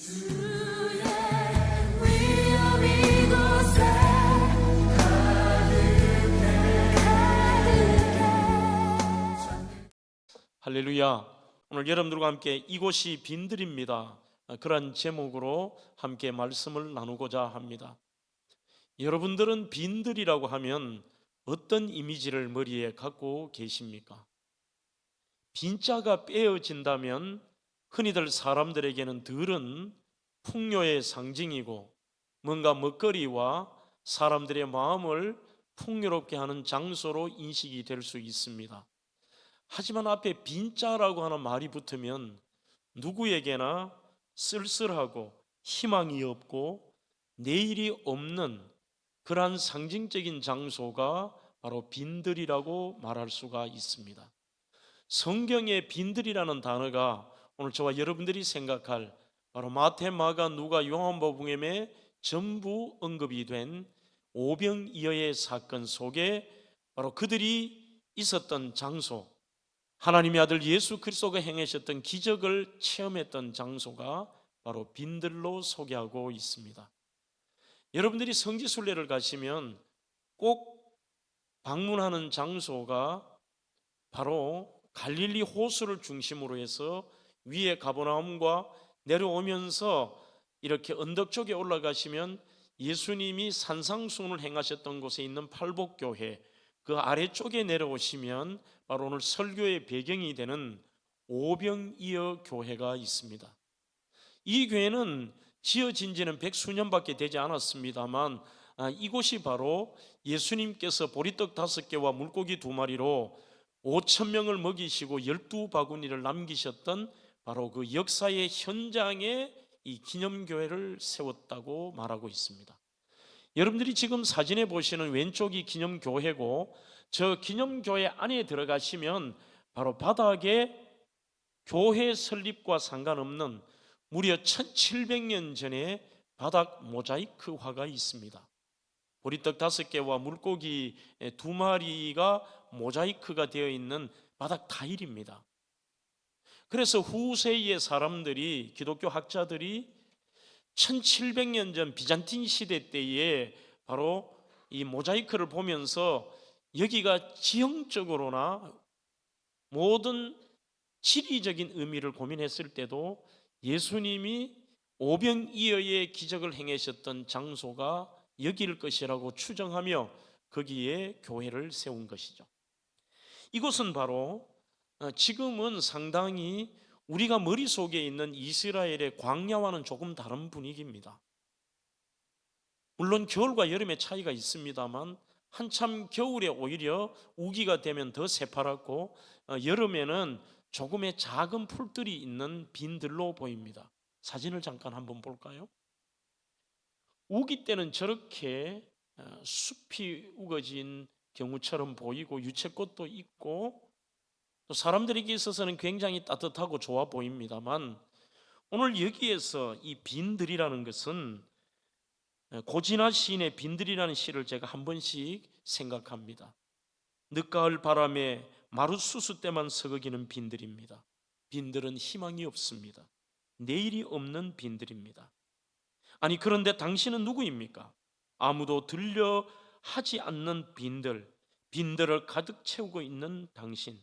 주의 위엄 이곳에 가득해. 할렐루야. 오늘 여러분들과 함께 이곳이 빈들입니다, 그런 제목으로 함께 말씀을 나누고자 합니다. 여러분들은 빈들이라고 하면 어떤 이미지를 머리에 갖고 계십니까? 빈자가 빼어진다면 흔히들 사람들에게는 들은 풍요의 상징이고 뭔가 먹거리와 사람들의 마음을 풍요롭게 하는 장소로 인식이 될 수 있습니다. 하지만 앞에 빈자라고 하는 말이 붙으면 누구에게나 쓸쓸하고 희망이 없고 내일이 없는 그러한 상징적인 장소가 바로 빈들이라고 말할 수가 있습니다. 성경의 빈들이라는 단어가 오늘 저와 여러분들이 생각할 바로 마태, 마가, 누가, 요한복음에 전부 언급이 된 오병이어의 사건 속에 바로 그들이 있었던 장소, 하나님의 아들 예수 그리스도가 행하셨던 기적을 체험했던 장소가 바로 빈들로 소개하고 있습니다. 여러분들이 성지순례를 가시면 꼭 방문하는 장소가 바로 갈릴리 호수를 중심으로 해서 위에 가버나움과 내려오면서 이렇게 언덕 쪽에 올라가시면 예수님이 산상수훈을 행하셨던 곳에 있는 팔복교회, 그 아래쪽에 내려오시면 바로 오늘 설교의 배경이 되는 오병이어 교회가 있습니다. 이 교회는 지어진 지는 백수년밖에 되지 않았습니다만 이곳이 바로 예수님께서 보리떡 5개와 물고기 2마리로 5,000명을 먹이시고 12바구니를 남기셨던 바로 그 역사의 현장에 이 기념교회를 세웠다고 말하고 있습니다. 여러분들이 지금 사진에 보시는 왼쪽이 기념교회고, 저 기념교회 안에 들어가시면 바로 바닥에 교회 설립과 상관없는 무려 1700년 전에 바닥 모자이크 화가 있습니다. 보리떡 5개와 물고기 2마리가 모자이크가 되어 있는 바닥 타일입니다. 그래서 후세의 사람들이, 기독교 학자들이 1700년 전 비잔틴 시대 때에 바로 이 모자이크를 보면서 여기가 지형적으로나 모든 지리적인 의미를 고민했을 때도 예수님이 오병이어의 기적을 행하셨던 장소가 여기일 것이라고 추정하며 거기에 교회를 세운 것이죠. 이곳은 바로 지금은 상당히 우리가 머릿속에 있는 이스라엘의 광야와는 조금 다른 분위기입니다. 물론 겨울과 여름의 차이가 있습니다만 한참 겨울에 오히려 우기가 되면 더 새파랗고 여름에는 조금의 작은 풀들이 있는 빈들로 보입니다. 사진을 잠깐 한번 볼까요? 우기 때는 저렇게 숲이 우거진 경우처럼 보이고 유채꽃도 있고 또 사람들에게 있어서는 굉장히 따뜻하고 좋아 보입니다만, 오늘 여기에서 이 빈들이라는 것은 고진아 시인의 빈들이라는 시를 제가 한 번씩 생각합니다. 늦가을 바람에 마룻수수 때만 서거기는 빈들입니다. 빈들은 희망이 없습니다. 내일이 없는 빈들입니다. 아니, 그런데 당신은 누구입니까? 아무도 들려 하지 않는 빈들을 가득 채우고 있는 당신.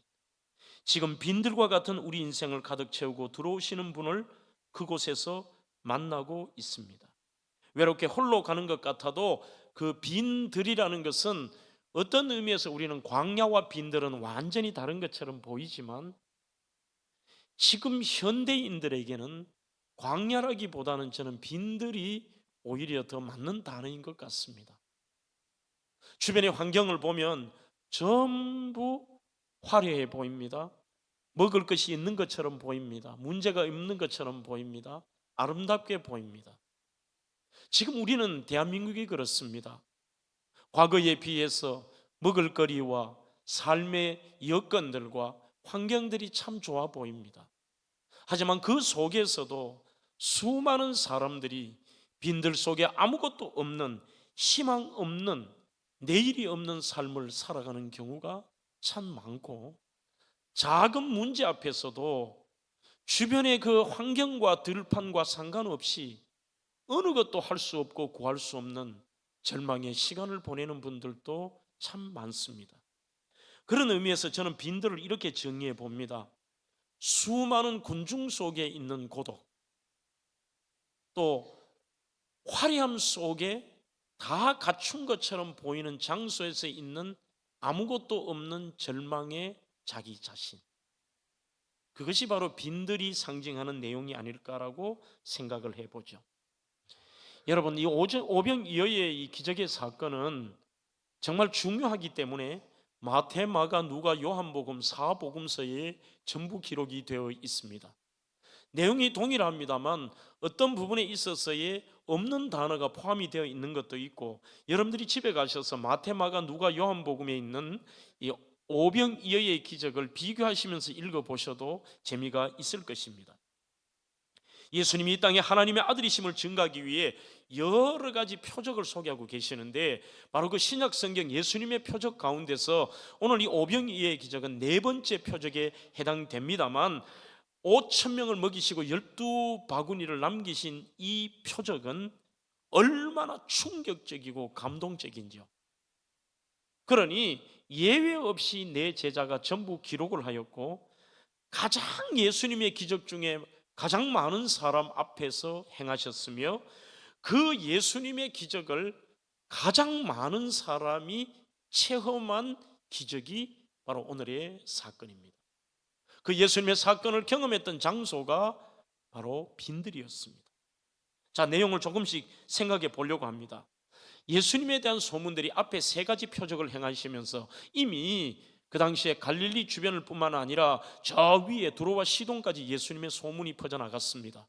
지금 빈들과 같은 우리 인생을 가득 채우고 들어오시는 분을 그곳에서 만나고 있습니다. 외롭게 홀로 가는 것 같아도 그 빈들이라는 것은 어떤 의미에서 우리는 광야와 빈들은 완전히 다른 것처럼 보이지만 지금 현대인들에게는 광야라기보다는 저는 빈들이 오히려 더 맞는 단어인 것 같습니다. 주변의 환경을 보면 전부 화려해 보입니다. 먹을 것이 있는 것처럼 보입니다. 문제가 없는 것처럼 보입니다. 아름답게 보입니다. 지금 우리는 대한민국이 그렇습니다. 과거에 비해서 먹을거리와 삶의 여건들과 환경들이 참 좋아 보입니다. 하지만 그 속에서도 수많은 사람들이 빈들 속에 아무것도 없는, 희망 없는, 내일이 없는 삶을 살아가는 경우가 참 많고, 작은 문제 앞에서도 주변의 그 환경과 들판과 상관없이 어느 것도 할 수 없고 구할 수 없는 절망의 시간을 보내는 분들도 참 많습니다. 그런 의미에서 저는 빈들을 이렇게 정의해 봅니다. 수많은 군중 속에 있는 고독, 또 화려함 속에 다 갖춘 것처럼 보이는 장소에서 있는 아무것도 없는 절망의 자기 자신, 그것이 바로 빈들이 상징하는 내용이 아닐까라고 생각을 해보죠. 여러분, 이 오병이어의 이 기적의 사건은 정말 중요하기 때문에 마태, 마가, 누가, 요한복음, 사복음서에 전부 기록이 되어 있습니다. 내용이 동일합니다만 어떤 부분에 있어서의 없는 단어가 포함이 되어 있는 것도 있고, 여러분들이 집에 가셔서 마태, 마가, 누가, 요한복음에 있는 이 오병이어의 기적을 비교하시면서 읽어보셔도 재미가 있을 것입니다. 예수님이 이 땅에 하나님의 아들이심을 증거하기 위해 여러 가지 표적을 소개하고 계시는데, 바로 그 신약 성경 예수님의 표적 가운데서 오늘 이 오병이어의 기적은 네 번째 표적에 해당됩니다만, 5천 명을 먹이시고 12바구니를 남기신 이 표적은 얼마나 충격적이고 감동적인지요. 그러니 예외 없이 내 제자가 전부 기록을 하였고, 가장 예수님의 기적 중에 가장 많은 사람 앞에서 행하셨으며, 그 예수님의 기적을 가장 많은 사람이 체험한 기적이 바로 오늘의 사건입니다. 그 예수님의 사건을 경험했던 장소가 바로 빈들이었습니다. 자, 내용을 조금씩 생각해 보려고 합니다. 예수님에 대한 소문들이 앞에 세 가지 표적을 행하시면서 이미 그 당시에 갈릴리 주변을 뿐만 아니라 저 위에 두로와 시돈까지 예수님의 소문이 퍼져나갔습니다.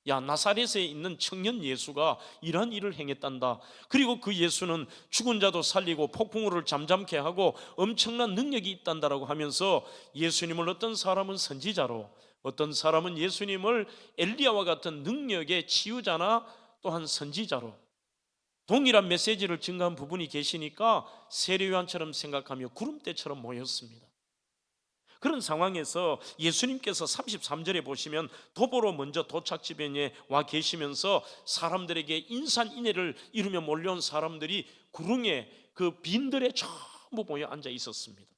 야, 나사렛에 있는 청년 예수가 이런 일을 행했단다. 그리고 그 예수는 죽은 자도 살리고 폭풍우를 잠잠케 하고 엄청난 능력이 있단다라고 하면서 예수님을 어떤 사람은 선지자로, 어떤 사람은 예수님을 엘리야와 같은 능력의 치유자나 또한 선지자로, 동일한 메시지를 증거한 부분이 계시니까 세례요한처럼 생각하며 구름대처럼 모였습니다. 그런 상황에서 예수님께서 33절에 보시면 도보로 먼저 도착지변에 와 계시면서 사람들에게 인산인해를 이루며 몰려온 사람들이 구릉에 그 빈들에 전부 모여 앉아 있었습니다.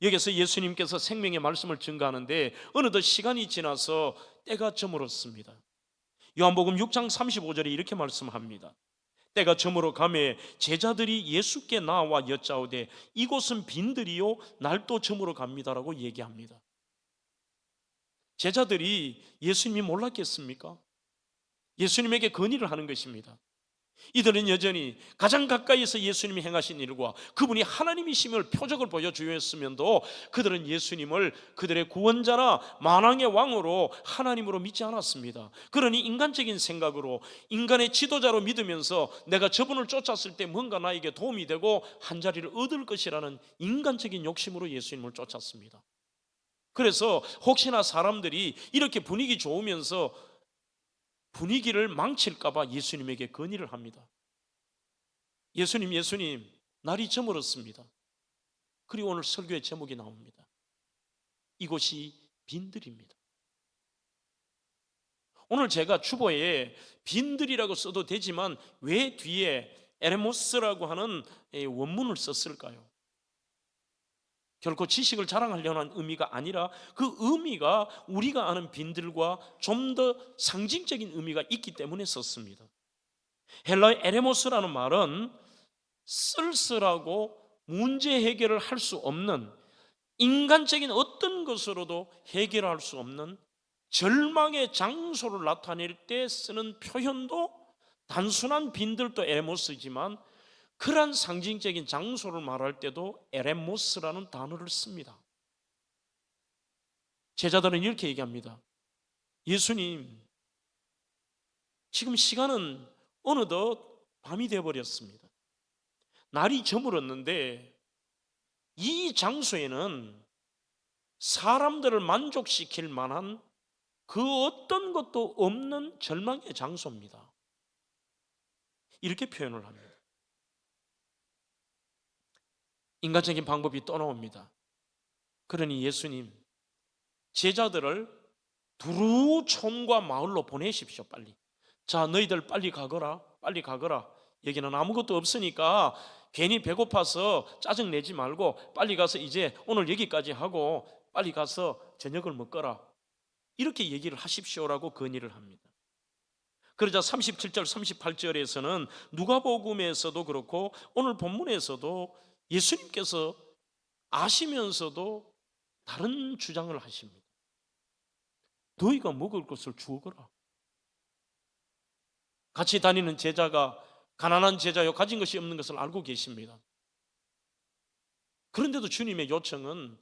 여기서 예수님께서 생명의 말씀을 증거하는데 어느덧 시간이 지나서 때가 저물었습니다. 요한복음 6장 35절에 이렇게 말씀합니다. 때가 저물어 가매 제자들이 예수께 나와 여짜오되 이곳은 빈들이요 날도 저물어 갑니다라고 얘기합니다. 제자들이 예수님이 몰랐겠습니까? 예수님에게 건의를 하는 것입니다. 이들은 여전히 가장 가까이에서 예수님이 행하신 일과 그분이 하나님이심을 표적을 보여주었으면도 그들은 예수님을 그들의 구원자나 만왕의 왕으로 하나님으로 믿지 않았습니다. 그러니 인간적인 생각으로, 인간의 지도자로 믿으면서 내가 저분을 쫓았을 때 뭔가 나에게 도움이 되고 한 자리를 얻을 것이라는 인간적인 욕심으로 예수님을 쫓았습니다. 그래서 혹시나 사람들이 이렇게 분위기 좋으면서 분위기를 망칠까봐 예수님에게 건의를 합니다. 예수님, 날이 저물었습니다. 그리고 오늘 설교의 제목이 나옵니다. 이곳이 빈들입니다. 오늘 제가 주보에 빈들이라고 써도 되지만 왜 뒤에 에레모스라고 하는 원문을 썼을까요? 결코 지식을 자랑하려는 의미가 아니라 그 의미가 우리가 아는 빈들과 좀 더 상징적인 의미가 있기 때문에 썼습니다. 헬라의 에레모스라는 말은 쓸쓸하고 문제 해결을 할 수 없는, 인간적인 어떤 것으로도 해결할 수 없는 절망의 장소를 나타낼 때 쓰는 표현도 단순한 빈들도 에레모스지만 그러한 상징적인 장소를 말할 때도 에레모스라는 단어를 씁니다. 제자들은 이렇게 얘기합니다. 예수님, 지금 시간은 어느덧 밤이 되어버렸습니다. 날이 저물었는데 이 장소에는 사람들을 만족시킬 만한 그 어떤 것도 없는 절망의 장소입니다. 이렇게 표현을 합니다. 인간적인 방법이 또 나옵니다. 그러니 예수님, 제자들을 두루 촌과 마을로 보내십시오. 빨리. 자, 너희들 빨리 가거라. 빨리 가거라. 여기는 아무것도 없으니까 괜히 배고파서 짜증 내지 말고 빨리 가서 이제 오늘 여기까지 하고 빨리 가서 저녁을 먹거라. 이렇게 얘기를 하십시오라고 건의를 합니다. 그러자 37절 38절에서는 누가복음에서도 그렇고 오늘 본문에서도 예수님께서 아시면서도 다른 주장을 하십니다. 너희가 먹을 것을 주어거라. 같이 다니는 제자가 가난한 제자요, 가진 것이 없는 것을 알고 계십니다. 그런데도 주님의 요청은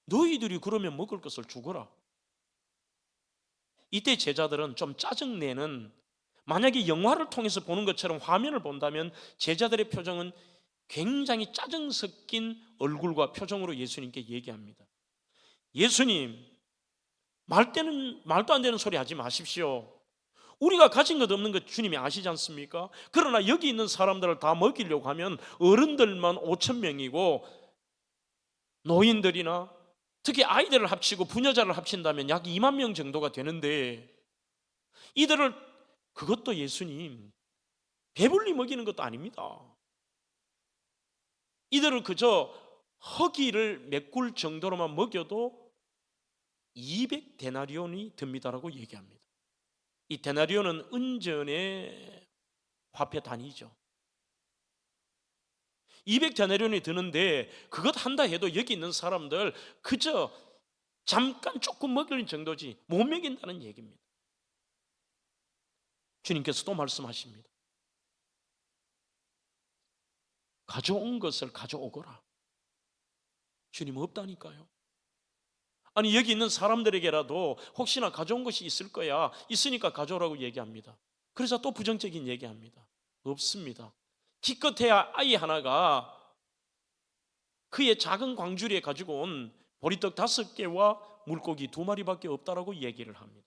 너희들이 그러면 먹을 것을 주거라. 이때 제자들은 좀 짜증내는, 만약에 영화를 통해서 보는 것처럼 화면을 본다면 제자들의 표정은 굉장히 짜증 섞인 얼굴과 표정으로 예수님께 얘기합니다. 예수님, 말도 안 되는 소리 하지 마십시오. 우리가 가진 것 없는 것 주님이 아시지 않습니까? 그러나 여기 있는 사람들을 다 먹이려고 하면 어른들만 5,000명이고 노인들이나 특히 아이들을 합치고 부녀자를 합친다면 약 2만 명 정도가 되는데 이들을, 그것도 예수님 배불리 먹이는 것도 아닙니다. 이들을 그저 허기를 메꿀 정도로만 먹여도 200데나리온이 듭니다라고 얘기합니다. 이 데나리온은 은전의 화폐 단위죠. 200데나리온이 드는데 그것 한다 해도 여기 있는 사람들 그저 잠깐 조금 먹일 정도지 못 먹인다는 얘기입니다. 주님께서 또 말씀하십니다. 가져온 것을 가져오거라. 주님 없다니까요. 아니 여기 있는 사람들에게라도 혹시나 가져온 것이 있을 거야, 있으니까 가져오라고 얘기합니다. 그래서 또 부정적인 얘기합니다. 없습니다. 기껏해야 아이 하나가 그의 작은 광주리에 가지고 온 보리떡 5개와 물고기 2마리밖에 없다라고 얘기를 합니다.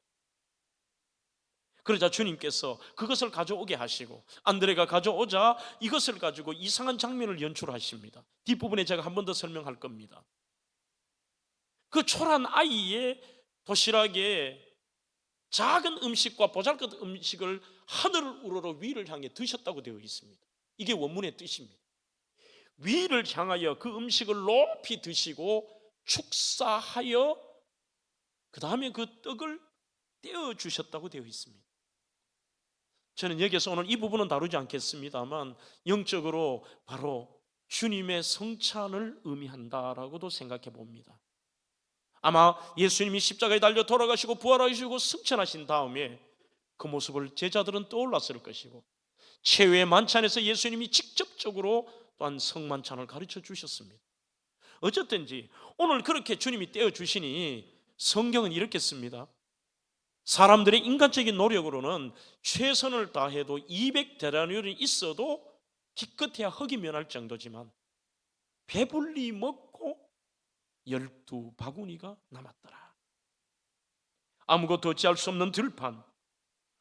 그러자 주님께서 그것을 가져오게 하시고 안드레가 가져오자 이것을 가지고 이상한 장면을 연출하십니다. 뒷부분에 제가 한 번 더 설명할 겁니다. 그 초란 아이의 도시락에 작은 음식과 보잘것 음식을 하늘을 우러러 위를 향해 드셨다고 되어 있습니다. 이게 원문의 뜻입니다. 위를 향하여 그 음식을 높이 드시고 축사하여 그 다음에 그 떡을 떼어 주셨다고 되어 있습니다. 저는 여기서 오늘 이 부분은 다루지 않겠습니다만 영적으로 바로 주님의 성찬을 의미한다라고도 생각해 봅니다. 아마 예수님이 십자가에 달려 돌아가시고 부활하시고 승천하신 다음에 그 모습을 제자들은 떠올랐을 것이고 최후의 만찬에서 예수님이 직접적으로 또한 성만찬을 가르쳐 주셨습니다. 어쨌든지 오늘 그렇게 주님이 떼어 주시니 성경은 이렇게 씁니다. 사람들의 인간적인 노력으로는 최선을 다해도 200데나리온이 있어도 기껏해야 흙이 면할 정도지만 배불리 먹고 12바구니가 남았더라. 아무것도 어찌할 수 없는 들판,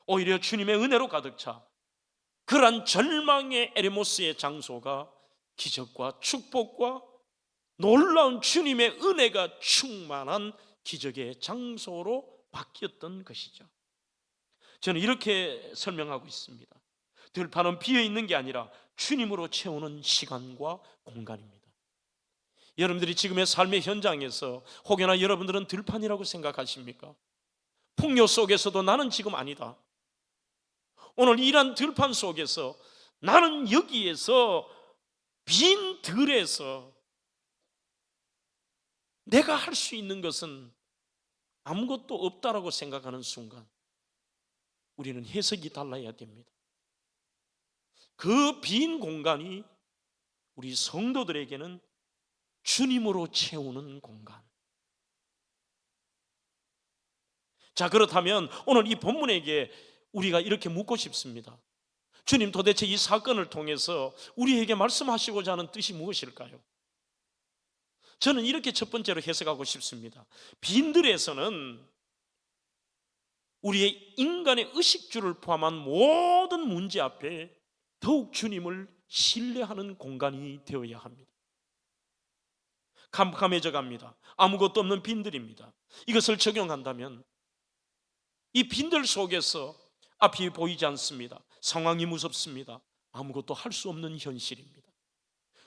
오히려 주님의 은혜로 가득 차 그러한 절망의 에레모스의 장소가 기적과 축복과 놀라운 주님의 은혜가 충만한 기적의 장소로 바뀌었던 것이죠. 저는 이렇게 설명하고 있습니다. 들판은 비어 있는 게 아니라 주님으로 채우는 시간과 공간입니다. 여러분들이 지금의 삶의 현장에서 혹여나 여러분들은 들판이라고 생각하십니까? 풍요 속에서도 나는 지금 아니다. 오늘 이러한 들판 속에서 나는 여기에서 빈 들에서 내가 할 수 있는 것은 아무것도 없다라고 생각하는 순간 우리는 해석이 달라야 됩니다. 그 빈 공간이 우리 성도들에게는 주님으로 채우는 공간. 자, 그렇다면 오늘 이 본문에게 우리가 이렇게 묻고 싶습니다. 주님, 도대체 이 사건을 통해서 우리에게 말씀하시고자 하는 뜻이 무엇일까요? 저는 이렇게 첫 번째로 해석하고 싶습니다. 빈들에서는 우리의 인간의 의식주를 포함한 모든 문제 앞에 더욱 주님을 신뢰하는 공간이 되어야 합니다. 캄캄해져 갑니다. 아무것도 없는 빈들입니다. 이것을 적용한다면 이 빈들 속에서 앞이 보이지 않습니다. 상황이 무섭습니다. 아무것도 할 수 없는 현실입니다.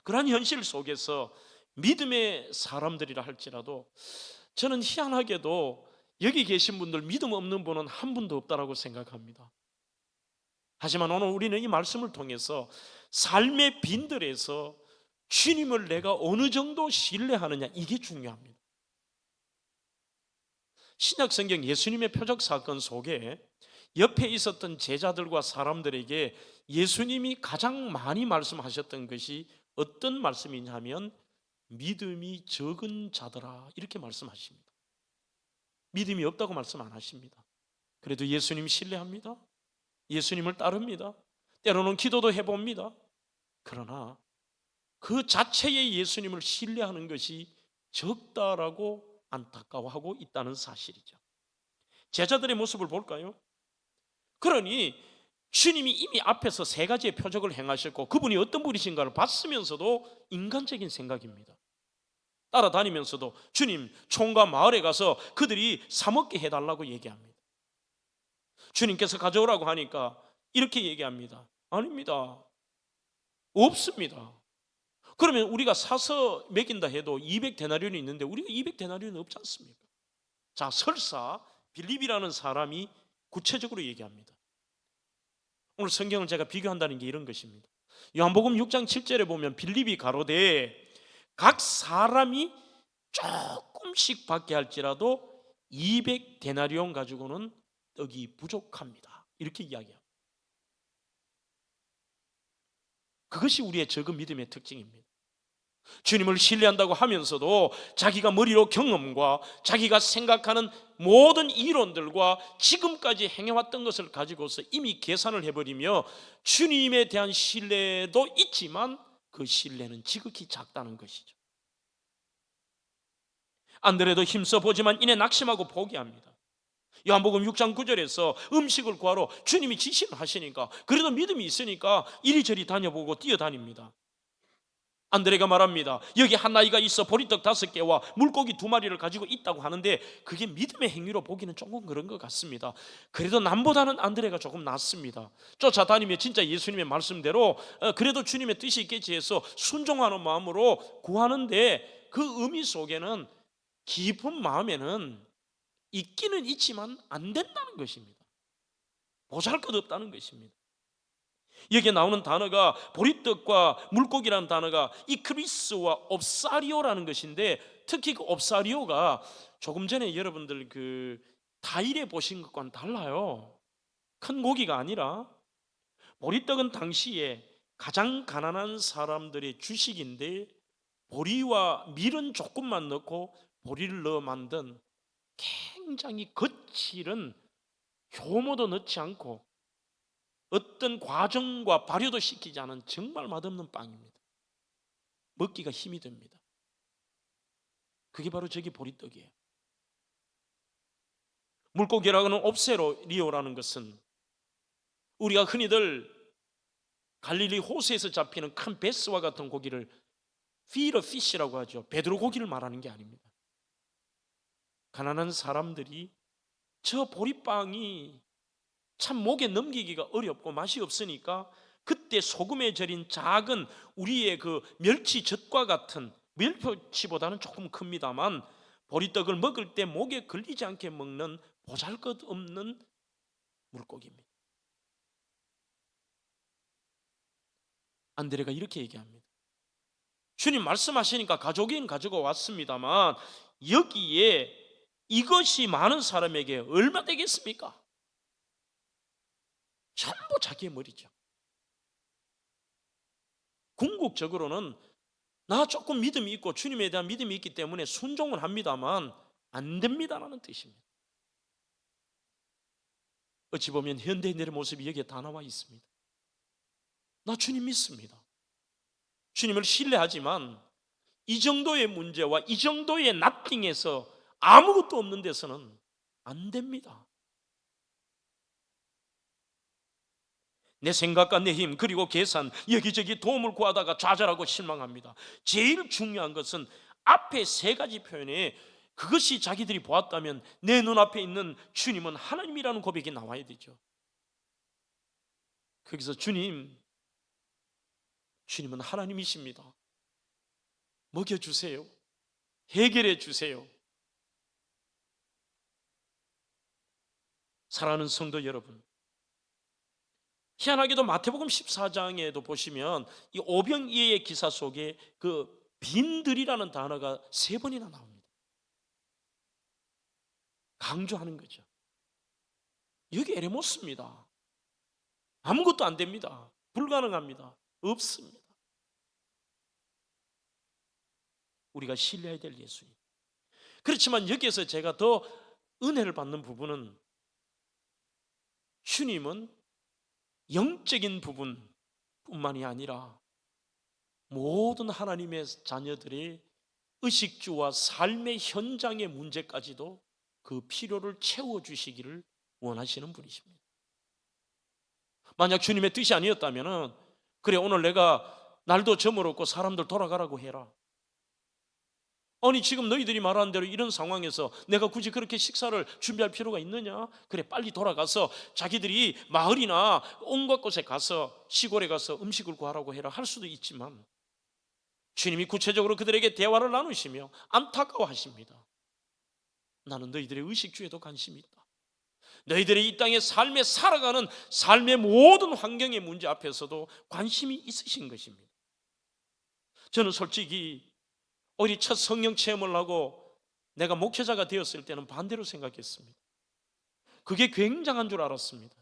그러한 현실 속에서 믿음의 사람들이라 할지라도 저는 희한하게도 여기 계신 분들 믿음 없는 분은 한 분도 없다라고 생각합니다. 하지만 오늘 우리는 이 말씀을 통해서 삶의 빈들에서 주님을 내가 어느 정도 신뢰하느냐, 이게 중요합니다. 신약 성경 예수님의 표적 사건 속에 옆에 있었던 제자들과 사람들에게 예수님이 가장 많이 말씀하셨던 것이 어떤 말씀이냐면 믿음이 적은 자들아, 이렇게 말씀하십니다. 믿음이 없다고 말씀 안 하십니다. 그래도 예수님 신뢰합니다. 예수님을 따릅니다. 때로는 기도도 해봅니다. 그러나 그 자체의 예수님을 신뢰하는 것이 적다라고 안타까워하고 있다는 사실이죠. 제자들의 모습을 볼까요? 그러니 주님이 이미 앞에서 세 가지의 표적을 행하셨고 그분이 어떤 분이신가를 봤으면서도 인간적인 생각입니다. 따라다니면서도 주님, 총과 마을에 가서 그들이 사 먹게 해달라고 얘기합니다. 주님께서 가져오라고 하니까 이렇게 얘기합니다. 아닙니다. 없습니다. 그러면 우리가 사서 먹인다 해도 200데나리온이 있는데 우리가 200데나리온은 없지 않습니까? 자, 설사 빌립이라는 사람이 구체적으로 얘기합니다. 오늘 성경을 제가 비교한다는 게 이런 것입니다. 요한복음 6장 7절에 보면 빌립이 가로되 각 사람이 조금씩 받게 할지라도 200데나리온 가지고는 떡이 부족합니다. 이렇게 이야기합니다. 그것이 우리의 적은 믿음의 특징입니다. 주님을 신뢰한다고 하면서도 자기가 머리로 경험과 자기가 생각하는 모든 이론들과 지금까지 행해왔던 것을 가지고서 이미 계산을 해버리며 주님에 대한 신뢰도 있지만 그 신뢰는 지극히 작다는 것이죠. 안 그래도 힘써 보지만 이내 낙심하고 포기합니다. 요한복음 6장 9절에서 음식을 구하러 주님이 지시를 하시니까 그래도 믿음이 있으니까 이리저리 다녀보고 뛰어다닙니다. 안드레가 말합니다. 여기 한 아이가 있어 보리떡 5개와 물고기 2마리를 가지고 있다고 하는데 그게 믿음의 행위로 보기는 조금 그런 것 같습니다. 그래도 남보다는 안드레가 조금 낫습니다. 쫓아다니며 진짜 예수님의 말씀대로 그래도 주님의 뜻이 있겠지 해서 순종하는 마음으로 구하는데 그 의미 속에는 깊은 마음에는 있기는 있지만 안 된다는 것입니다. 보잘것없다는 것입니다. 여기에 나오는 단어가 보리떡과 물고기라는 단어가 이크리스와 옵사리오라는 것인데 특히 그 옵사리오가 조금 전에 여러분들 그 타일에 보신 것과는 달라요. 큰 고기가 아니라 보리떡은 당시에 가장 가난한 사람들의 주식인데 보리와 밀은 조금만 넣고 보리를 넣어 만든 굉장히 거칠은 효모도 넣지 않고 어떤 과정과 발효도 시키지 않은 정말 맛없는 빵입니다. 먹기가 힘이 듭니다. 그게 바로 저기 보리떡이에요. 물고기라고는 옵세로리오라는 것은 우리가 흔히들 갈릴리 호수에서 잡히는 큰 베스와 같은 고기를 필러 피쉬라고 하죠. 베드로 고기를 말하는 게 아닙니다. 가난한 사람들이 저 보리빵이 참 목에 넘기기가 어렵고 맛이 없으니까 그때 소금에 절인 작은 우리의 그 멸치젓과 같은, 멸치보다는 조금 큽니다만 보리떡을 먹을 때 목에 걸리지 않게 먹는 보잘것없는 물고기입니다. 안드레가 이렇게 얘기합니다. 주님 말씀하시니까 가족인 가지고 왔습니다만 여기에 이것이 많은 사람에게 얼마 되겠습니까? 전부 자기의 머리죠. 궁극적으로는 나 조금 믿음이 있고 주님에 대한 믿음이 있기 때문에 순종을 합니다만 안 됩니다라는 뜻입니다. 어찌 보면 현대인들의 모습이 여기에 다 나와 있습니다. 나 주님 믿습니다. 주님을 신뢰하지만 이 정도의 문제와 이 정도의 나띵에서 아무것도 없는 데서는 안 됩니다. 내 생각과 내 힘 그리고 계산 여기저기 도움을 구하다가 좌절하고 실망합니다. 제일 중요한 것은 앞에 세 가지 표현에 그것이 자기들이 보았다면 내 눈앞에 있는 주님은 하나님이라는 고백이 나와야 되죠. 거기서 주님은 하나님이십니다. 먹여주세요. 해결해 주세요. 사랑하는 성도 여러분, 희한하게도 마태복음 14장에도 보시면 이 오병이어의 기사 속에 그 빈들이라는 단어가 3번이나 나옵니다. 강조하는 거죠. 여기 에레모스입니다. 아무것도 안 됩니다. 불가능합니다. 없습니다. 우리가 신뢰해야 될 예수님. 그렇지만 여기에서 제가 더 은혜를 받는 부분은 주님은 영적인 부분뿐만이 아니라 모든 하나님의 자녀들의 의식주와 삶의 현장의 문제까지도 그 필요를 채워주시기를 원하시는 분이십니다. 만약 주님의 뜻이 아니었다면 그래 오늘 내가 날도 저물었고 사람들 돌아가라고 해라. 아니 지금 너희들이 말하는 대로 이런 상황에서 내가 굳이 그렇게 식사를 준비할 필요가 있느냐? 그래 빨리 돌아가서 자기들이 마을이나 온갖 곳에 가서 시골에 가서 음식을 구하라고 해라 할 수도 있지만 주님이 구체적으로 그들에게 대화를 나누시며 안타까워하십니다. 나는 너희들의 의식주에도 관심이 있다. 너희들의 이 땅의 삶에 살아가는 삶의 모든 환경의 문제 앞에서도 관심이 있으신 것입니다. 저는 솔직히 오히려 첫 성령 체험을 하고 내가 목회자가 되었을 때는 반대로 생각했습니다. 그게 굉장한 줄 알았습니다.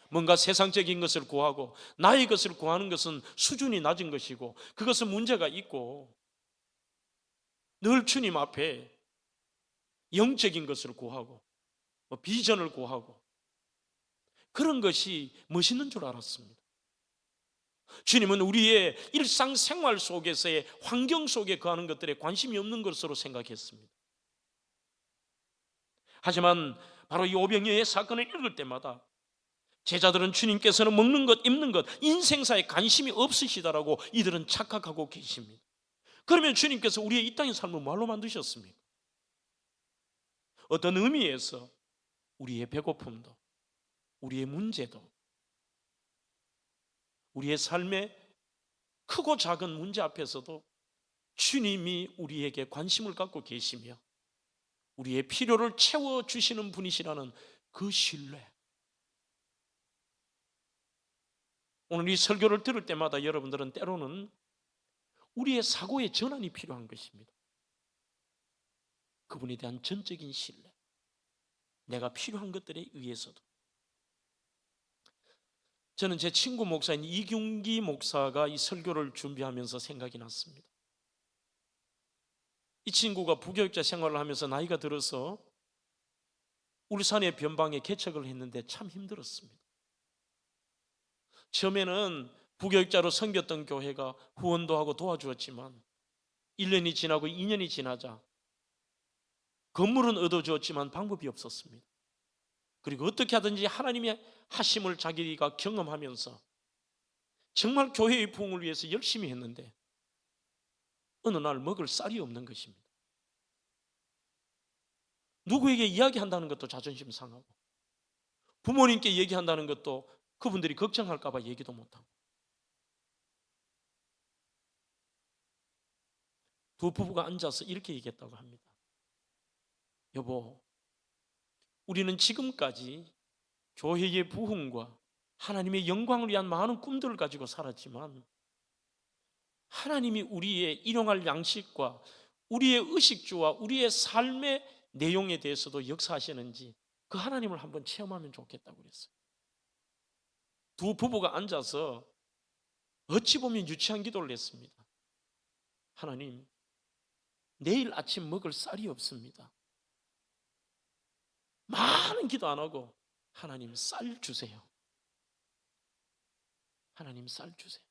뭔가 세상적인 것을 구하고 나의 것을 구하는 것은 수준이 낮은 것이고 그것은 문제가 있고 늘 주님 앞에 영적인 것을 구하고 비전을 구하고 그런 것이 멋있는 줄 알았습니다. 주님은 우리의 일상생활 속에서의 환경 속에 거하는 것들에 관심이 없는 것으로 생각했습니다. 하지만 바로 이 오병이어의 사건을 읽을 때마다 제자들은 주님께서는 먹는 것, 입는 것, 인생사에 관심이 없으시다라고 이들은 착각하고 계십니다. 그러면 주님께서 우리의 이 땅의 삶을 뭘로 만드셨습니까? 어떤 의미에서 우리의 배고픔도, 우리의 문제도, 우리의 삶의 크고 작은 문제 앞에서도 주님이 우리에게 관심을 갖고 계시며 우리의 필요를 채워주시는 분이시라는 그 신뢰. 오늘 이 설교를 들을 때마다 여러분들은 때로는 우리의 사고의 전환이 필요한 것입니다. 그분에 대한 전적인 신뢰. 내가 필요한 것들에 의해서도. 저는 제 친구 목사인 이균기 목사가 이 설교를 준비하면서 생각이 났습니다. 이 친구가 부교육자 생활을 하면서 나이가 들어서 울산의 변방에 개척을 했는데 참 힘들었습니다. 처음에는 부교육자로 섬겼던 교회가 후원도 하고 도와주었지만 1년이 지나고 2년이 지나자 건물은 얻어주었지만 방법이 없었습니다. 그리고 어떻게 하든지 하나님의 하심을 자기가 경험하면서 정말 교회의 부흥을 위해서 열심히 했는데 어느 날 먹을 쌀이 없는 것입니다. 누구에게 이야기한다는 것도 자존심 상하고 부모님께 얘기한다는 것도 그분들이 걱정할까 봐 얘기도 못하고 두 부부가 앉아서 이렇게 얘기했다고 합니다. 여보, 우리는 지금까지 교회의 부흥과 하나님의 영광을 위한 많은 꿈들을 가지고 살았지만 하나님이 우리의 일용할 양식과 우리의 의식주와 우리의 삶의 내용에 대해서도 역사하시는지 그 하나님을 한번 체험하면 좋겠다고 그랬어요. 두 부부가 앉아서 어찌 보면 유치한 기도를 했습니다. 하나님, 내일 아침 먹을 쌀이 없습니다. 많은 기도 안 하고 하나님 쌀 주세요. 하나님 쌀 주세요.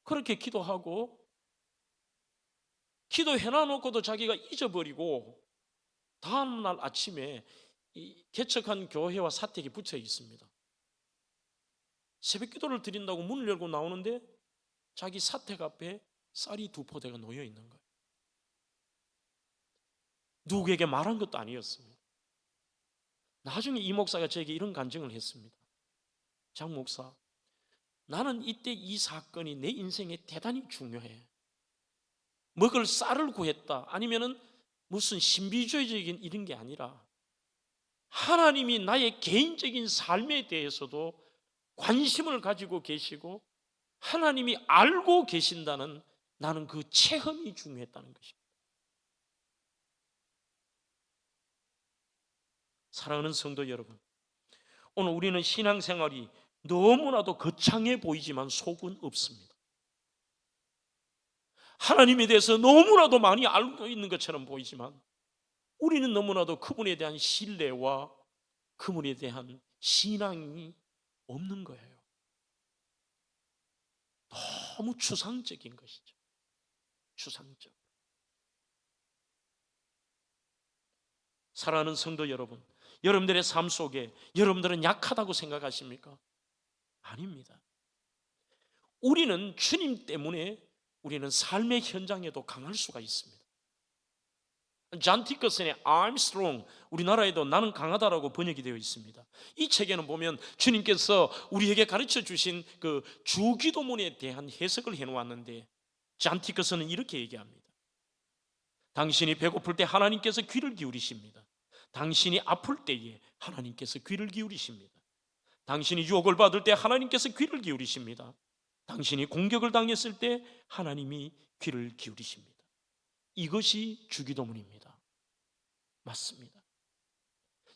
그렇게 기도하고 기도해놔놓고도 자기가 잊어버리고 다음날 아침에 이 개척한 교회와 사택이 붙여 있습니다. 새벽 기도를 드린다고 문을 열고 나오는데 자기 사택 앞에 쌀이 2포대가 놓여 있는 거예요. 누구에게 말한 것도 아니었습니다. 나중에 이 목사가 저에게 이런 간증을 했습니다. 장 목사, 나는 이때 이 사건이 내 인생에 대단히 중요해. 먹을 쌀을 구했다 아니면은 무슨 신비주의적인 이런 게 아니라 하나님이 나의 개인적인 삶에 대해서도 관심을 가지고 계시고 하나님이 알고 계신다는, 나는 그 체험이 중요했다는 것입니다. 사랑하는 성도 여러분, 오늘 우리는 신앙생활이 너무나도 거창해 보이지만 속은 없습니다. 하나님에 대해서 너무나도 많이 알고 있는 것처럼 보이지만 우리는 너무나도 그분에 대한 신뢰와 그분에 대한 신앙이 없는 거예요. 너무 추상적인 것이죠. 추상적. 사랑하는 성도 여러분, 여러분들의 삶 속에 여러분들은 약하다고 생각하십니까? 아닙니다. 우리는 주님 때문에 우리는 삶의 현장에도 강할 수가 있습니다. 존 디커슨의 I'm strong, 우리나라에도 나는 강하다라고 번역이 되어 있습니다. 이 책에는 보면 주님께서 우리에게 가르쳐 주신 그 주기도문에 대한 해석을 해놓았는데 존 디커슨은 이렇게 얘기합니다. 당신이 배고플 때 하나님께서 귀를 기울이십니다. 당신이 아플 때에 하나님께서 귀를 기울이십니다. 당신이 유혹을 받을 때 하나님께서 귀를 기울이십니다. 당신이 공격을 당했을 때 하나님이 귀를 기울이십니다. 이것이 주기도문입니다. 맞습니다.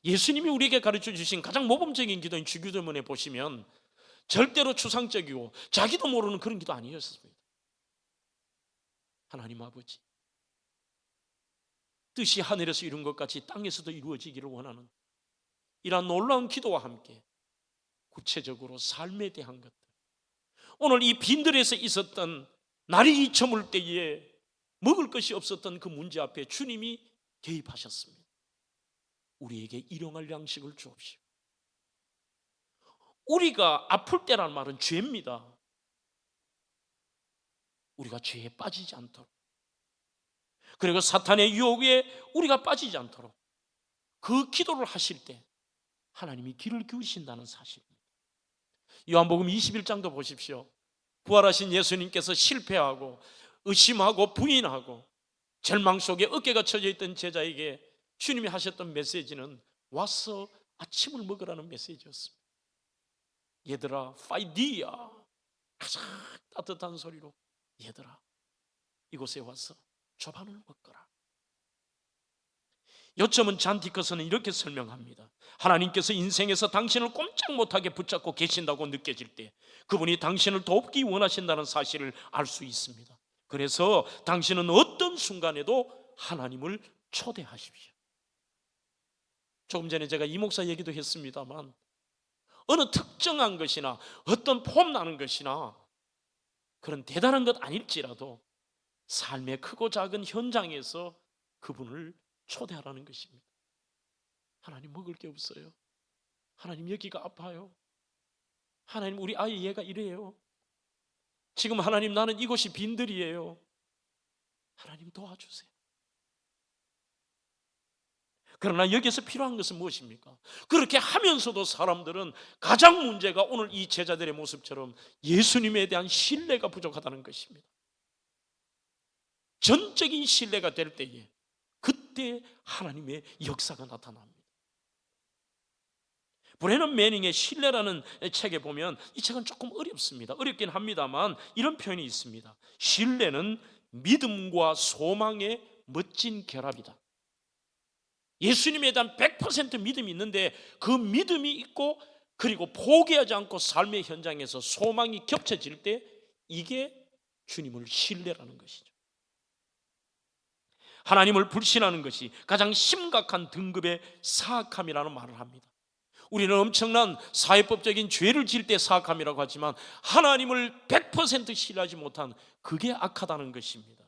예수님이 우리에게 가르쳐 주신 가장 모범적인 기도인 주기도문에 보시면 절대로 추상적이고 자기도 모르는 그런 기도 아니었습니다. 하나님 아버지, 뜻이 하늘에서 이룬 것 같이 땅에서도 이루어지기를 원하는 이러한 놀라운 기도와 함께 구체적으로 삶에 대한 것들, 오늘 이 빈들에서 있었던 날이 저물 때에 먹을 것이 없었던 그 문제 앞에 주님이 개입하셨습니다. 우리에게 일용할 양식을 주옵시오. 우리가 아플 때란 말은 죄입니다. 우리가 죄에 빠지지 않도록, 그리고 사탄의 유혹에 우리가 빠지지 않도록 그 기도를 하실 때 하나님이 귀를 기울이신다는 사실입니다. 요한복음 21장도 보십시오. 부활하신 예수님께서 실패하고 의심하고 부인하고 절망 속에 어깨가 쳐져 있던 제자에게 주님이 하셨던 메시지는 와서 아침을 먹으라는 메시지였습니다. 얘들아, 파이디야, 가장 따뜻한 소리로, 얘들아, 이곳에 와서 조반을 먹거라. 요점은 존 디커슨은 이렇게 설명합니다. 하나님께서 인생에서 당신을 꼼짝 못하게 붙잡고 계신다고 느껴질 때 그분이 당신을 돕기 원하신다는 사실을 알 수 있습니다. 그래서 당신은 어떤 순간에도 하나님을 초대하십시오. 조금 전에 제가 이 목사 얘기도 했습니다만 어느 특정한 것이나 어떤 폼나는 것이나 그런 대단한 것 아닐지라도 삶의 크고 작은 현장에서 그분을 초대하라는 것입니다. 하나님 먹을 게 없어요. 하나님 여기가 아파요. 하나님 우리 아이 얘가 이래요. 지금 하나님 나는 이곳이 빈들이에요. 하나님 도와주세요. 그러나 여기서 필요한 것은 무엇입니까? 그렇게 하면서도 사람들은 가장 문제가 오늘 이 제자들의 모습처럼 예수님에 대한 신뢰가 부족하다는 것입니다. 전적인 신뢰가 될 때에 그때 하나님의 역사가 나타납니다. 브레넌 매닝의 신뢰라는 책에 보면 이 책은 조금 어렵습니다. 어렵긴 합니다만 이런 표현이 있습니다. 신뢰는 믿음과 소망의 멋진 결합이다. 예수님에 대한 100% 믿음이 있는데 그 믿음이 있고 그리고 포기하지 않고 삶의 현장에서 소망이 겹쳐질 때 이게 주님을 신뢰라는 것이죠. 하나님을 불신하는 것이 가장 심각한 등급의 사악함이라는 말을 합니다. 우리는 엄청난 사회법적인 죄를 지을 때 사악함이라고 하지만 하나님을 100% 신뢰하지 못한 그게 악하다는 것입니다.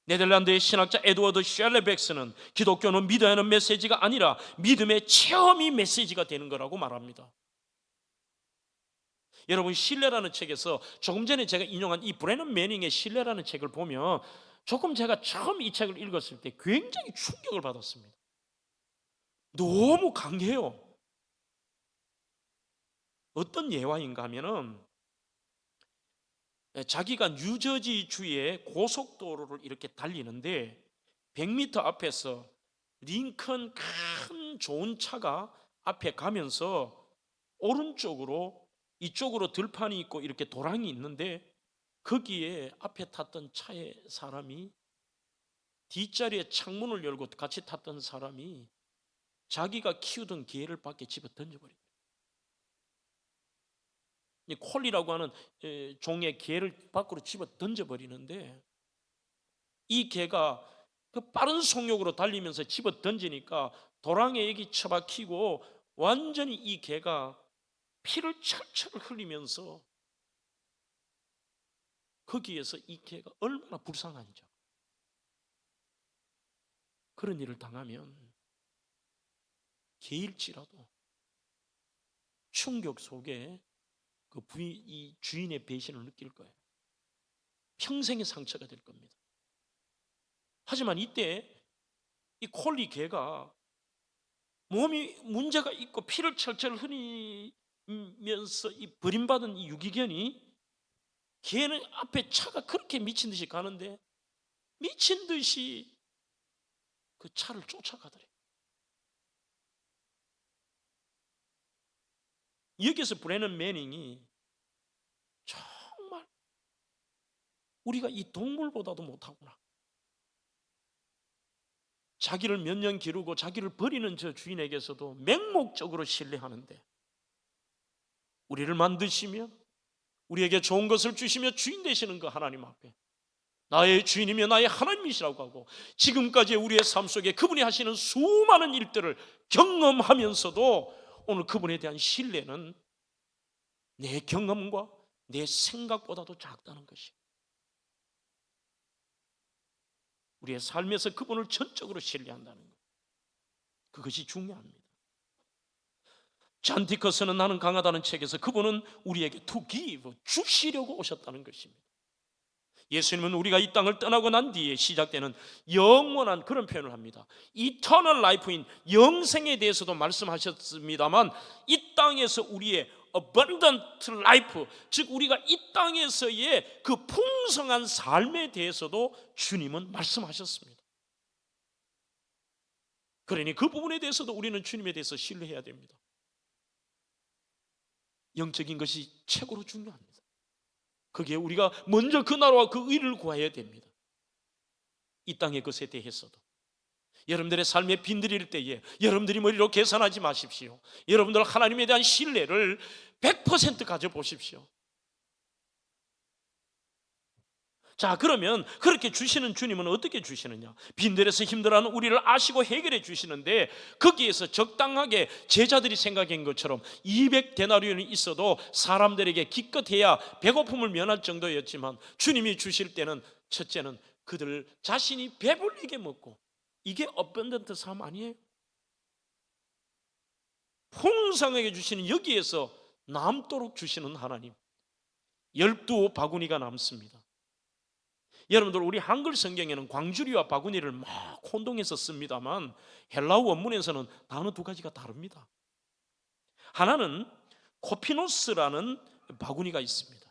네덜란드의 신학자 에드워드 쉘레백스는 기독교는 믿어야 하는 메시지가 아니라 믿음의 체험이 메시지가 되는 거라고 말합니다. 여러분 신뢰라는 책에서 조금 전에 제가 인용한 이 브래넌 매닝의 신뢰라는 책을 보면 조금 제가 처음 이 책을 읽었을 때 굉장히 충격을 받았습니다. 너무 강해요. 어떤 예화인가 하면은 자기가 뉴저지 주의 고속도로를 이렇게 달리는데 100m 앞에서 링컨 큰 좋은 차가 앞에 가면서 오른쪽으로 이쪽으로 들판이 있고 이렇게 도랑이 있는데 거기에 앞에 탔던 차의 사람이 뒷자리에 창문을 열고 같이 탔던 사람이 자기가 키우던 개를 밖에 집어 던져버립니다. 이 콜리라고 하는 종의 개를 밖으로 집어 던져버리는데 이 개가 그 빠른 속력으로 달리면서 집어 던지니까 도랑에 여기 처박히고 완전히 이 개가 피를 철철 흘리면서 거기에서 이 개가 얼마나 불쌍한지 그런 일을 당하면 개일지라도 충격 속에 이 주인의 배신을 느낄 거예요. 평생의 상처가 될 겁니다. 하지만 이때 이 콜리 개가 몸이 문제가 있고 피를 철철 흘리면서 이 버림받은 이 유기견이 개는 앞에 차가 그렇게 미친 듯이 가는데 미친 듯이 그 차를 쫓아가더래요. 여기서 브래넌 매닝이 정말 우리가 이 동물보다도 못하구나. 자기를 몇 년 기르고 자기를 버리는 저 주인에게서도 맹목적으로 신뢰하는데 우리를 만드시며 우리에게 좋은 것을 주시며 주인 되시는 그 하나님 앞에 나의 주인이며 나의 하나님이시라고 하고 지금까지 우리의 삶 속에 그분이 하시는 수많은 일들을 경험하면서도 오늘 그분에 대한 신뢰는 내 경험과 내 생각보다도 작다는 것이 우리의 삶에서 그분을 전적으로 신뢰한다는 것 그것이 중요합니다. 잔 디커스는 나는 강하다는 책에서 그분은 우리에게 to give 주시려고 오셨다는 것입니다. 예수님은 우리가 이 땅을 떠나고 난 뒤에 시작되는 영원한 그런 표현을 합니다. Eternal life인 영생에 대해서도 말씀하셨습니다만 이 땅에서 우리의 abundant life 즉 우리가 이 땅에서의 그 풍성한 삶에 대해서도 주님은 말씀하셨습니다. 그러니 그 부분에 대해서도 우리는 주님에 대해서 신뢰해야 됩니다. 영적인 것이 최고로 중요합니다. 거기에 우리가 먼저 그 나라와 그 의를 구해야 됩니다. 이 땅의 것에 대해서도 여러분들의 삶에 빈들일 때에 여러분들이 머리로 계산하지 마십시오. 여러분들 하나님에 대한 신뢰를 100% 가져보십시오. 자, 그러면 그렇게 주시는 주님은 어떻게 주시느냐? 빈들에서 힘들어하는 우리를 아시고 해결해 주시는데 거기에서 적당하게 제자들이 생각한 것처럼 200데나리온이 있어도 사람들에게 기껏해야 배고픔을 면할 정도였지만 주님이 주실 때는 첫째는 그들 자신이 배불리게 먹고 이게 어벤던트 삶 아니에요? 풍성하게 주시는 여기에서 남도록 주시는 하나님 12바구니가 남습니다. 여러분들 우리 한글 성경에는 광주리와 바구니를 막 혼동해서 씁니다만 헬라어 원문에서는 단어 두 가지가 다릅니다. 하나는 코피노스라는 바구니가 있습니다.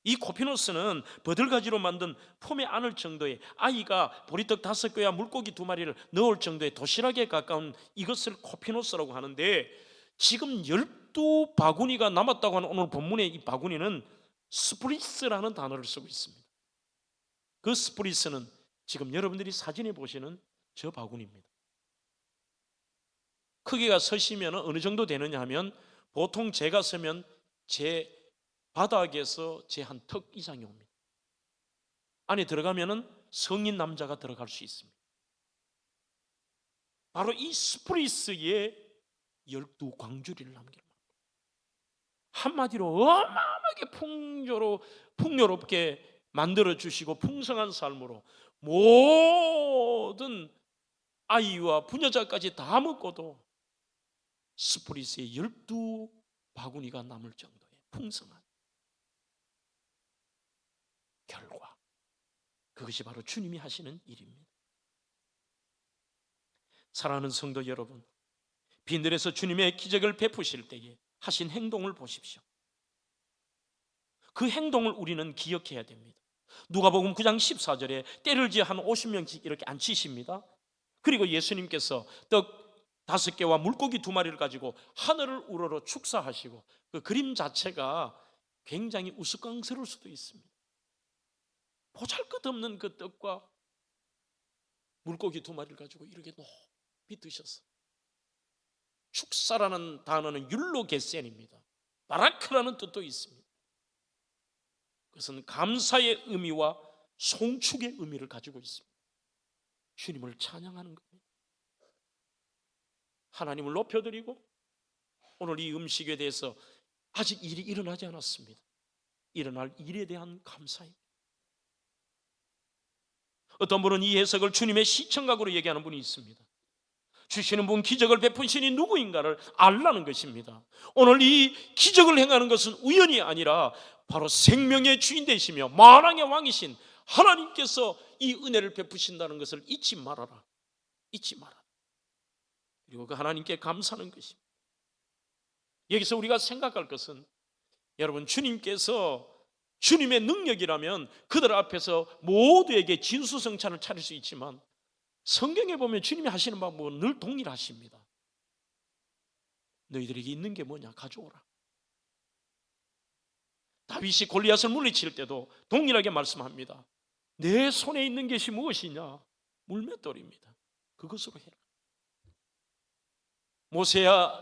이 코피노스는 버들가지로 만든 폼에 안을 정도의 아이가 보리떡 5개와 물고기 2마리를 넣을 정도의 도시락에 가까운 이것을 코피노스라고 하는데 지금 12바구니가 남았다고 하는 오늘 본문의 이 바구니는 스프리스라는 단어를 쓰고 있습니다. 그 스프리스는 지금 여러분들이 사진에 보시는 저 바구니입니다. 크기가 서시면 어느 정도 되느냐 하면 보통 제가 서면 제 바닥에서 제 한 턱 이상이 옵니다. 안에 들어가면 성인 남자가 들어갈 수 있습니다. 바로 이 스프리스에 12광주리를 남길 한마디로 어마어마하게 풍요롭게 만들어주시고 풍성한 삶으로 모든 아이와 부녀자까지 다 먹고도 스프리스의 12 바구니가 남을 정도의 풍성한 결과, 그것이 바로 주님이 하시는 일입니다. 사랑하는 성도 여러분, 빈들에서 주님의 기적을 베푸실 때에 하신 행동을 보십시오. 그 행동을 우리는 기억해야 됩니다. 누가복음 9장 14절에 때를 지어 한 50명씩 이렇게 앉히십니다. 그리고 예수님께서 떡 5개와 물고기 2마리를 가지고 하늘을 우러러 축사하시고, 그 그림 자체가 굉장히 우스꽝스러울 수도 있습니다. 보잘것없는 그 떡과 물고기 2마리를 가지고 이렇게 높이 드셨어. 축사라는 단어는 율로게센입니다. 바라크라는 뜻도 있습니다. 그것은 감사의 의미와 송축의 의미를 가지고 있습니다. 주님을 찬양하는 겁니다. 하나님을 높여드리고, 오늘 이 음식에 대해서 아직 일이 일어나지 않았습니다. 일어날 일에 대한 감사입니다. 어떤 분은 이 해석을 주님의 시청각으로 얘기하는 분이 있습니다. 주시는 분, 기적을 베푼신이 누구인가를 알라는 것입니다. 오늘 이 기적을 행하는 것은 우연이 아니라 바로 생명의 주인 되시며 만왕의 왕이신 하나님께서 이 은혜를 베푸신다는 것을 잊지 말아라. 잊지 마라. 그리고 그 하나님께 감사하는 것입니다. 여기서 우리가 생각할 것은, 여러분, 주님께서 주님의 능력이라면 그들 앞에서 모두에게 진수성찬을 차릴 수 있지만, 성경에 보면 주님이 하시는 방법은 늘 동일하십니다. 너희들에게 있는 게 뭐냐? 가져오라. 다윗이 골리앗을 물리칠 때도 동일하게 말씀합니다. 내 손에 있는 것이 무엇이냐? 물맷돌입니다. 그것으로 해라. 모세야,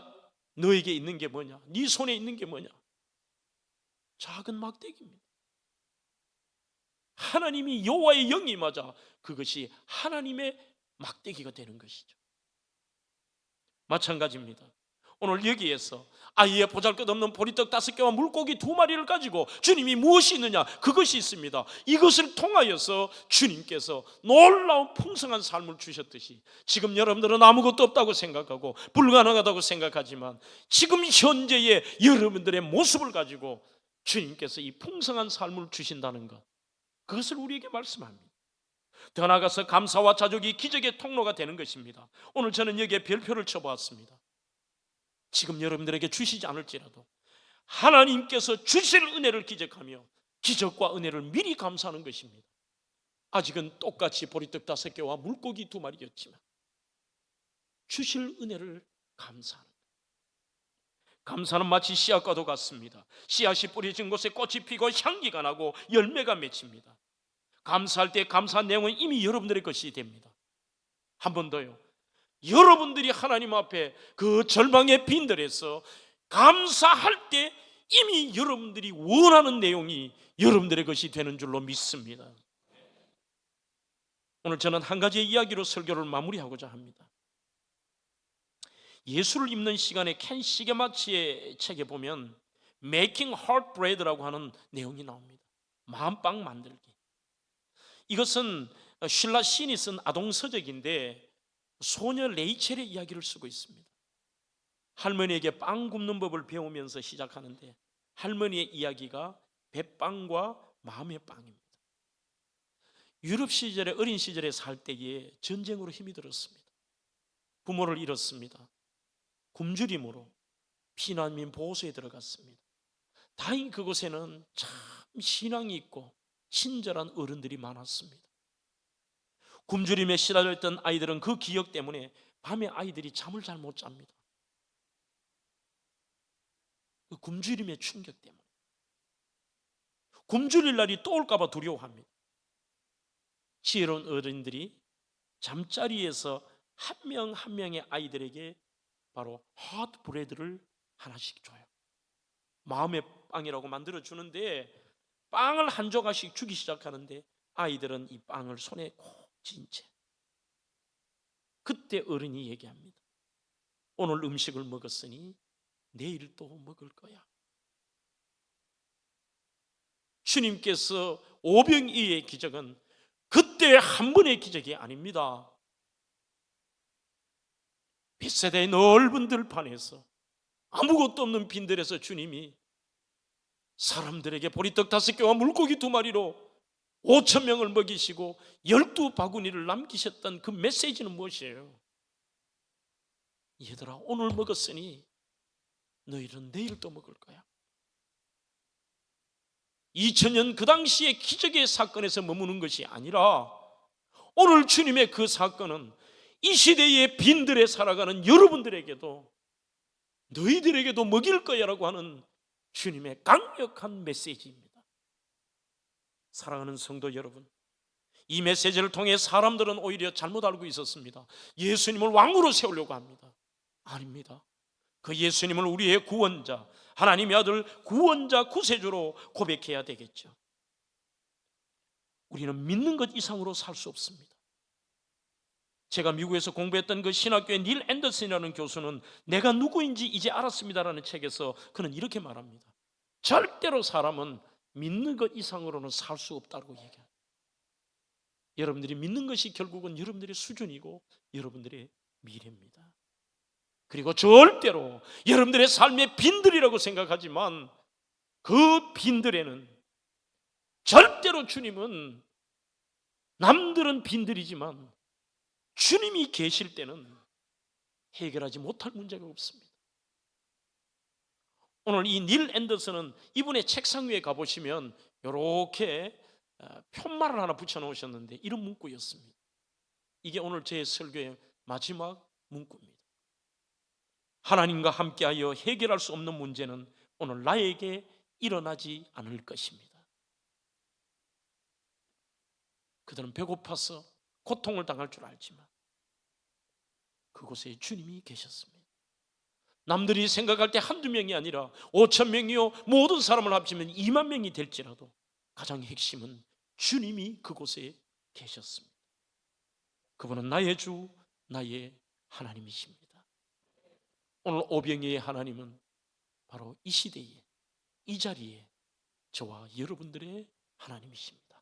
너에게 있는 게 뭐냐? 네 손에 있는 게 뭐냐? 작은 막대기입니다. 하나님이 여호와의 영이 맞아 그것이 하나님의 막대기가 되는 것이죠. 마찬가지입니다. 오늘 여기에서 아이의 보잘것없는 보리떡 5개와 물고기 2마리를 가지고 주님이 무엇이 있느냐? 그것이 있습니다. 이것을 통하여서 주님께서 놀라운 풍성한 삶을 주셨듯이, 지금 여러분들은 아무것도 없다고 생각하고 불가능하다고 생각하지만, 지금 현재의 여러분들의 모습을 가지고 주님께서 이 풍성한 삶을 주신다는 것, 그것을 우리에게 말씀합니다. 더 나아가서 감사와 자족이 기적의 통로가 되는 것입니다. 오늘 저는 여기에 별표를 쳐보았습니다. 지금 여러분들에게 주시지 않을지라도 하나님께서 주실 은혜를 기적하며 기적과 은혜를 미리 감사하는 것입니다. 아직은 똑같이 보리떡 5개와 물고기 2마리였지만 주실 은혜를 감사하는 것. 감사는 마치 씨앗과도 같습니다. 씨앗이 뿌려진 곳에 꽃이 피고 향기가 나고 열매가 맺힙니다. 감사할 때 감사한 내용은 이미 여러분들의 것이 됩니다. 한 번 더요. 여러분들이 하나님 앞에 그 절망의 빈들에서 감사할 때 이미 여러분들이 원하는 내용이 여러분들의 것이 되는 줄로 믿습니다. 오늘 저는 한 가지의 이야기로 설교를 마무리하고자 합니다. 예수를 입는 시간에 켄 시게마치의 책에 보면 Making Heart Bread라고 하는 내용이 나옵니다. 마음빵 만들기. 이것은 쉴라 시인이 쓴 아동서적인데 소녀 레이첼의 이야기를 쓰고 있습니다. 할머니에게 빵 굽는 법을 배우면서 시작하는데, 할머니의 이야기가 뱃빵과 마음의 빵입니다. 유럽 시절에, 어린 시절에 살 때에 전쟁으로 힘이 들었습니다. 부모를 잃었습니다. 굶주림으로 피난민 보호소에 들어갔습니다. 다행히 그곳에는 참 신앙이 있고 친절한 어른들이 많았습니다. 굶주림에 시달렸던 아이들은 그 기억 때문에 밤에 아이들이 잠을 잘 못 잡니다. 그 굶주림의 충격 때문에. 굶주릴 날이 또 올까 봐 두려워합니다. 지혜로운 어른들이 잠자리에서 한 명 한 명의 아이들에게 바로 핫 브레드를 하나씩 줘요. 마음의 빵이라고 만들어 주는데, 빵을 한 조각씩 주기 시작하는데 아이들은 이 빵을 손에 꼭 쥔 채, 그때 어른이 얘기합니다. 오늘 음식을 먹었으니 내일 또 먹을 거야. 주님께서 오병이어의 기적은 그때 한 번의 기적이 아닙니다. 벳세다의 넓은 들판에서 아무것도 없는 빈들에서 주님이 사람들에게 보리떡 5개와 물고기 2마리로 5,000명을 먹이시고 12바구니를 남기셨던 그 메시지는 무엇이에요? 얘들아, 오늘 먹었으니 너희는 내일 또 먹을 거야. 2000년 그 당시의 기적의 사건에서 머무는 것이 아니라 오늘 주님의 그 사건은 이 시대의 빈들에 살아가는 여러분들에게도 너희들에게도 먹일 거야 라고 하는 주님의 강력한 메시지입니다. 사랑하는 성도 여러분, 이 메시지를 통해 사람들은 오히려 잘못 알고 있었습니다. 예수님을 왕으로 세우려고 합니다. 아닙니다. 그 예수님을 우리의 구원자, 하나님의 아들 구원자 구세주로 고백해야 되겠죠. 우리는 믿는 것 이상으로 살 수 없습니다. 제가 미국에서 공부했던 그 신학교의 닐 앤더슨이라는 교수는 내가 누구인지 이제 알았습니다라는 책에서 그는 이렇게 말합니다. 절대로 사람은 믿는 것 이상으로는 살 수 없다고 얘기합니다. 여러분들이 믿는 것이 결국은 여러분들의 수준이고 여러분들의 미래입니다. 그리고 절대로 여러분들의 삶의 빈들이라고 생각하지만 그 빈들에는 절대로 주님은, 남들은 빈들이지만 주님이 계실 때는 해결하지 못할 문제가 없습니다. 오늘 이 닐 앤더슨은 이분의 책상 위에 가보시면 이렇게 편말을 하나 붙여놓으셨는데 이런 문구였습니다. 이게 오늘 제 설교의 마지막 문구입니다. 하나님과 함께하여 해결할 수 없는 문제는 오늘 나에게 일어나지 않을 것입니다. 그들은 배고파서 고통을 당할 줄 알지만 그곳에 주님이 계셨습니다. 남들이 생각할 때 한두 명이 아니라 5,000명이요 모든 사람을 합치면 2만 명이 될지라도 가장 핵심은 주님이 그곳에 계셨습니다. 그분은 나의 주, 나의 하나님이십니다. 오늘 오병이의 하나님은 바로 이 시대에, 이 자리에 저와 여러분들의 하나님이십니다.